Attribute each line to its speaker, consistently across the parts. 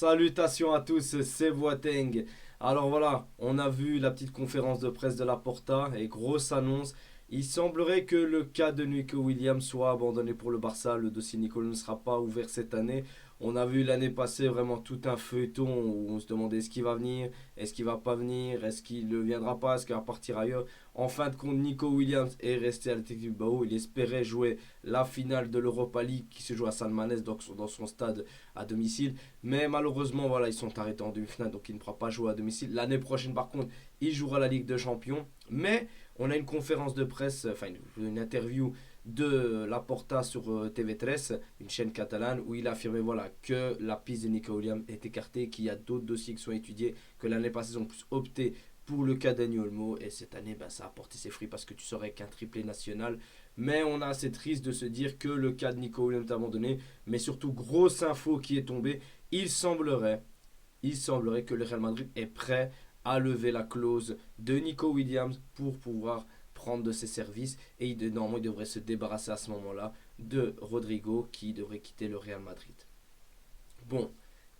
Speaker 1: Salutations à tous, c'est Boateng. Alors voilà, on a vu la petite conférence de presse de Laporta et grosse annonce. Il semblerait que le cas de Nico Williams soit abandonné pour le Barça. Le dossier Nico ne sera pas ouvert cette année. On a vu l'année passée vraiment tout un feuilleton où on se demandait est-ce qu'il va venir, est-ce qu'il va pas venir, est-ce qu'il ne viendra pas, est-ce qu'il va partir ailleurs. En fin de compte, Nico Williams est resté à l'Athletic Bilbao. Il espérait jouer la finale de l'Europa League qui se joue à San Mamés, donc dans son stade à domicile. Mais malheureusement, voilà, ils sont arrêtés en demi-finale, donc il ne pourra pas jouer à domicile. L'année prochaine, par contre, il jouera la Ligue des Champions. Mais on a une conférence de presse, enfin une interview de Laporta sur TV3, une chaîne catalane, où il a affirmé voilà, que la piste de Nico Williams est écartée, qu'il y a d'autres dossiers qui sont étudiés, que l'année passée, ils ont plus opté pour le cas Dani Olmo. Et cette année, ben, ça a porté ses fruits parce que tu serais qu'un triplé national. Mais on a assez triste de se dire que le cas de Nico Williams est abandonné. Mais surtout, grosse info qui est tombée, il semblerait, il semblerait que le Real Madrid est prêt à lever la clause de Nico Williams pour pouvoir prendre de ses services et normalement il devrait se débarrasser à ce moment-là de Rodrigo qui devrait quitter le Real Madrid. Bon,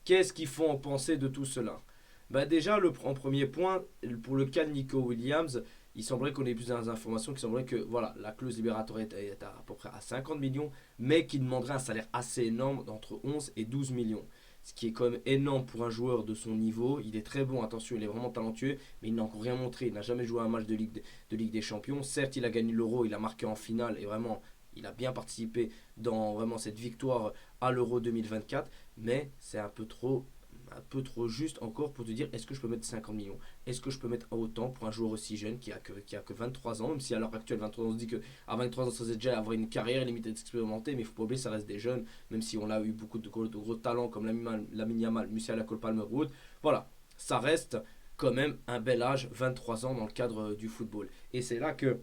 Speaker 1: qu'est-ce qu'il faut en penser de tout cela? Bah déjà, en premier point, pour le cas de Nico Williams, il semblerait qu'on ait plus d'informations qui semblerait que voilà, la clause libératoire est à peu près à 50 millions, mais qui demanderait un salaire assez énorme d'entre 11 et 12 millions. Ce qui est quand même énorme pour un joueur de son niveau. Il est très bon, attention, il est vraiment talentueux, mais il n'a encore rien montré. Il n'a jamais joué un match de Ligue des Champions. Certes, il a gagné l'Euro, il a marqué en finale et vraiment, il a bien participé dans vraiment cette victoire à l'Euro 2024, mais c'est un peu trop juste encore pour te dire est-ce que je peux mettre 50 millions. Est-ce que je peux mettre autant pour un joueur aussi jeune qui a que 23 ans, même si à l'heure actuelle 23 ans, on se dit qu'à 23 ans ça c'est déjà avoir une carrière limite expérimentée, mais il faut pas oublier ça reste des jeunes, même si on a eu beaucoup de gros talents comme Lamine Yamal, Musiala, Cole Palmer-Wood. Voilà, ça reste quand même un bel âge, 23 ans dans le cadre du football. Et c'est là que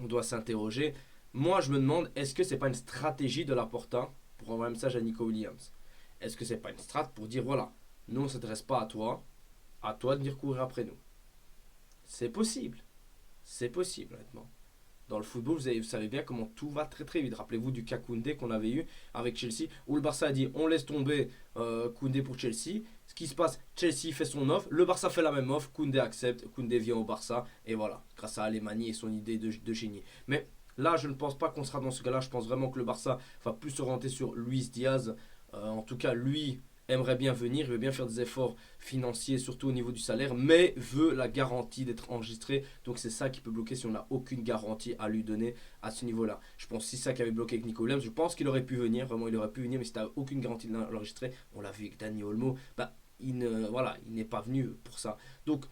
Speaker 1: on doit s'interroger. Moi je me demande est-ce que c'est pas une stratégie de la Porta pour envoyer un message à Nico Williams. Est-ce que c'est pas une strat pour dire voilà, nous on ne s'adresse pas à toi de venir courir après nous. C'est possible, c'est possible honnêtement. Dans le football, vous savez bien comment tout va très très vite. Rappelez-vous du cas Koundé qu'on avait eu avec Chelsea, où le Barça a dit on laisse tomber Koundé pour Chelsea. Ce qui se passe, Chelsea fait son offre, le Barça fait la même offre, Koundé accepte, Koundé vient au Barça, et voilà, grâce à Alemani et son idée de génie. Mais là, je ne pense pas qu'on sera dans ce cas-là. Je pense vraiment que le Barça va plus s'orienter sur Luis Diaz. En tout cas, lui aimerait bien venir, il veut bien faire des efforts financiers, surtout au niveau du salaire, mais veut la garantie d'être enregistré. Donc c'est ça qui peut bloquer si on n'a aucune garantie à lui donner à ce niveau-là. Je pense que c'est ça qui avait bloqué avec Nico Williams. Je pense qu'il aurait pu venir, vraiment il aurait pu venir, mais si tu n'as aucune garantie de l'enregistrer, on l'a vu avec Dani Olmo, bah, il n'est pas venu pour ça. Donc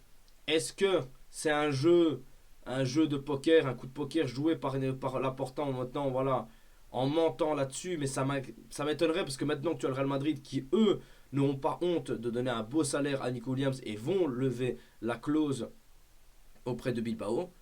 Speaker 1: est-ce que c'est un jeu de poker, un coup de poker joué par Laporta en maintenant, voilà, en mentant là-dessus, mais ça m'étonnerait parce que maintenant que tu as le Real Madrid qui, eux, n'auront pas honte de donner un beau salaire à Nico Williams et vont lever la clause auprès de Bilbao,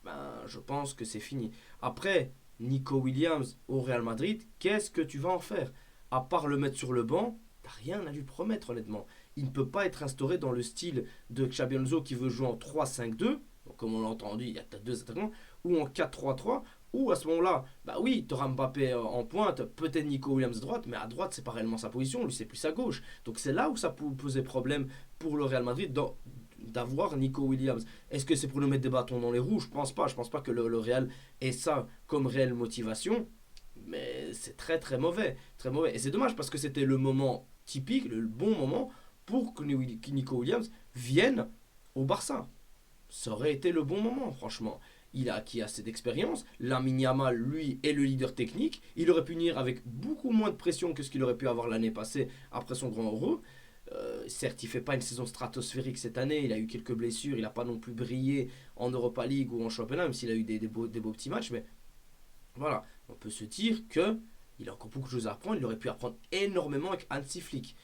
Speaker 1: ben, je pense que c'est fini. Après, Nico Williams au Real Madrid, qu'est-ce que tu vas en faire? À part le mettre sur le banc, t'as rien à lui promettre honnêtement. Il ne peut pas être instauré dans le style de Xabi Alonso qui veut jouer en 3-5-2, comme on l'a entendu, il y a deux attaquants, ou en 4-3-3, ou à ce moment-là, bah oui, tu auras Mbappé en pointe, peut-être Nico Williams à droite, mais à droite, c'est pas réellement sa position, lui, c'est plus à gauche. Donc c'est là où ça peut poser problème pour le Real Madrid d'avoir Nico Williams. Est-ce que c'est pour nous mettre des bâtons dans les roues? Je pense pas. Je pense pas que le Real ait ça comme réelle motivation. Mais c'est très très mauvais. Très mauvais. Et c'est dommage parce que c'était le moment typique, le bon moment pour que Nico Williams vienne au Barça. Ça aurait été le bon moment, franchement. Il a acquis assez d'expérience. Lamine Yamal, lui, est le leader technique. Il aurait pu venir avec beaucoup moins de pression que ce qu'il aurait pu avoir l'année passée après son grand euro. Certes, il ne fait pas une saison stratosphérique cette année. Il a eu quelques blessures. Il n'a pas non plus brillé en Europa League ou en championnat, même s'il a eu des beaux petits matchs. Mais voilà, on peut se dire que il a encore beaucoup de choses à apprendre. Il aurait pu apprendre énormément avec Hansi Flick.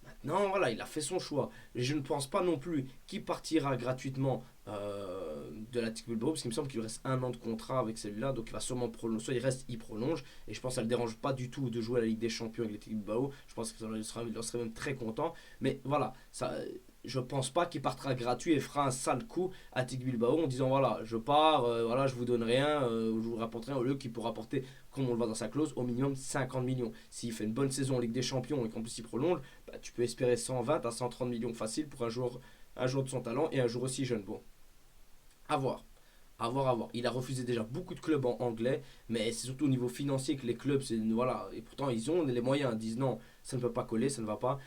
Speaker 1: Maintenant, voilà, il a fait son choix. Je ne pense pas non plus qu'il partira gratuitement de l'Athletic Bilbao, parce qu'il me semble qu'il lui reste 1 an de contrat avec celui-là, donc il va sûrement prolonger. Soit il reste, il prolonge, et je pense que ça ne le dérange pas du tout de jouer à la Ligue des Champions avec l'Athletic Bilbao. Je pense qu'il en serait même très content. Mais voilà, ça, je pense pas qu'il partira gratuit et fera un sale coup à Tic Bilbao en disant voilà, je pars, voilà, je vous donne rien, je vous rapporte rien, au lieu qu'il pourra rapporter, comme on le voit dans sa clause, au minimum 50 millions. S'il fait une bonne saison en Ligue des Champions et qu'en plus il prolonge, bah, tu peux espérer 120 à 130 millions facile pour un joueur de son talent et un joueur aussi jeune. Bon, à voir. À voir, à voir. Il a refusé déjà beaucoup de clubs en anglais, mais c'est surtout au niveau financier que les clubs, voilà, et pourtant ils ont les moyens, ils disent non, ça ne peut pas coller, ça ne va pas.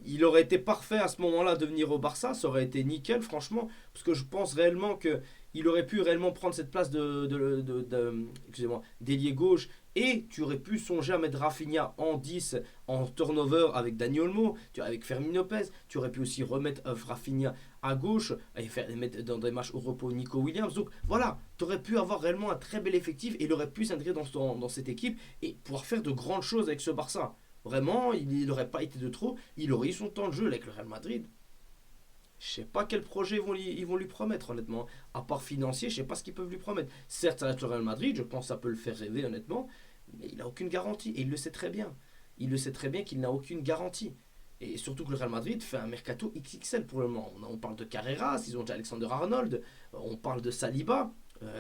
Speaker 1: Il aurait été parfait à ce moment-là de venir au Barça, ça aurait été nickel, franchement, parce que je pense réellement que il aurait pu réellement prendre cette place excusez-moi, d'ailier gauche, et tu aurais pu songer à mettre Rafinha en 10 en turnover avec Dani Olmo, avec Fermin Lopez, tu aurais pu aussi remettre Rafinha à gauche et mettre dans des matchs au repos Nico Williams. Donc voilà, tu aurais pu avoir réellement un très bel effectif et il aurait pu s'intégrer dans cette équipe et pouvoir faire de grandes choses avec ce Barça. Vraiment, il n'aurait pas été de trop. Il aurait eu son temps de jeu avec le Real Madrid. Je sais pas quel projet ils vont lui promettre, honnêtement. À part financier, je sais pas ce qu'ils peuvent lui promettre. Certes, ça reste le Real Madrid, je pense que ça peut le faire rêver, honnêtement. Mais il n'a aucune garantie. Et il le sait très bien. Il le sait très bien qu'il n'a aucune garantie. Et surtout que le Real Madrid fait un mercato XXL pour le moment. On parle de Carreras, ils ont déjà Alexander Arnold, on parle de Saliba.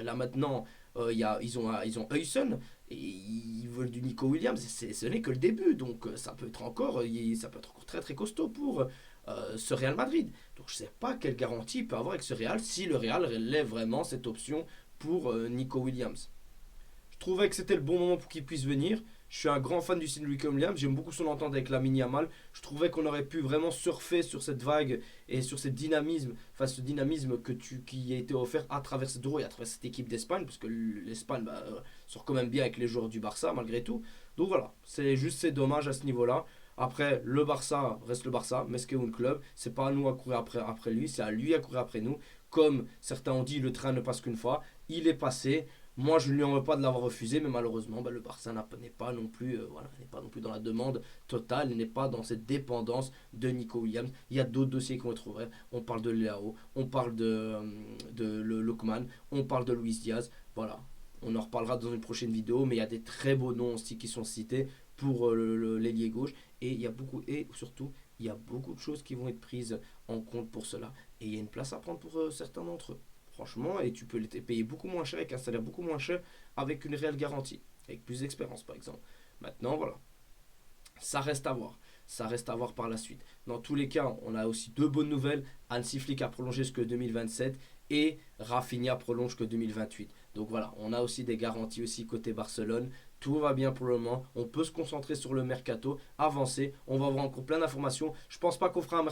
Speaker 1: Là maintenant, ils ont Huyson et ils veulent du Nico Williams. Ce n'est que le début, donc ça peut être encore très très costaud pour ce Real Madrid. Donc je ne sais pas quelle garantie il peut avoir avec ce Real si le Real lève vraiment cette option pour Nico Williams. Je trouvais que c'était le bon moment pour qu'il puisse venir. Je suis un grand fan du style de Nico Williams. J'aime beaucoup son entente avec Lamine Yamal. Je trouvais qu'on aurait pu vraiment surfer sur cette vague et sur ce dynamisme, qui a été offert à travers cette Euro et à travers cette équipe d'Espagne, parce que l'Espagne sort quand même bien avec les joueurs du Barça malgré tout. Donc voilà, c'est dommage à ce niveau-là. Après, le Barça reste le Barça, mais ce qu'est un club, c'est pas à nous à courir après lui, c'est à lui à courir après nous. Comme certains ont dit, le train ne passe qu'une fois. Il est passé. Moi, je ne lui en veux pas de l'avoir refusé, mais malheureusement, le Barça n'est pas non plus, n'est pas non plus dans la demande totale, il n'est pas dans cette dépendance de Nico Williams. Il y a d'autres dossiers qu'on trouverait. On parle de Leao, on parle de Lookman, on parle de Luis Diaz. Voilà, on en reparlera dans une prochaine vidéo, mais il y a des très beaux noms aussi qui sont cités pour l'ailier gauche, et surtout, il y a beaucoup de choses qui vont être prises en compte pour cela, et il y a une place à prendre pour certains d'entre eux. Franchement, et tu peux les payer beaucoup moins cher avec un salaire beaucoup moins cher avec une réelle garantie, avec plus d'expérience par exemple. Maintenant, voilà, ça reste à voir. Ça reste à voir par la suite. Dans tous les cas, on a aussi deux bonnes nouvelles. Hansi Flick a prolongé jusque 2027 et Rafinha prolonge jusque 2028. Donc voilà, on a aussi des garanties aussi côté Barcelone. Tout va bien pour le moment. On peut se concentrer sur le mercato, avancer. On va avoir encore plein d'informations. Je pense pas qu'on fera un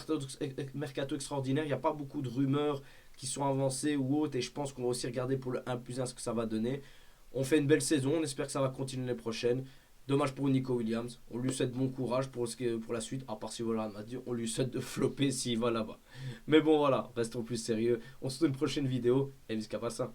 Speaker 1: mercato extraordinaire. Il n'y a pas beaucoup de rumeurs qui sont avancées ou autres. Et je pense qu'on va aussi regarder pour le 1+1 ce que ça va donner. On fait une belle saison. On espère que ça va continuer les prochaines. Dommage pour Nico Williams. On lui souhaite bon courage pour la suite. À part si voilà, on lui souhaite de flopper s'il va là-bas. Mais bon, voilà, restons plus sérieux. On se retrouve une prochaine vidéo. Et jusqu'à pas ça.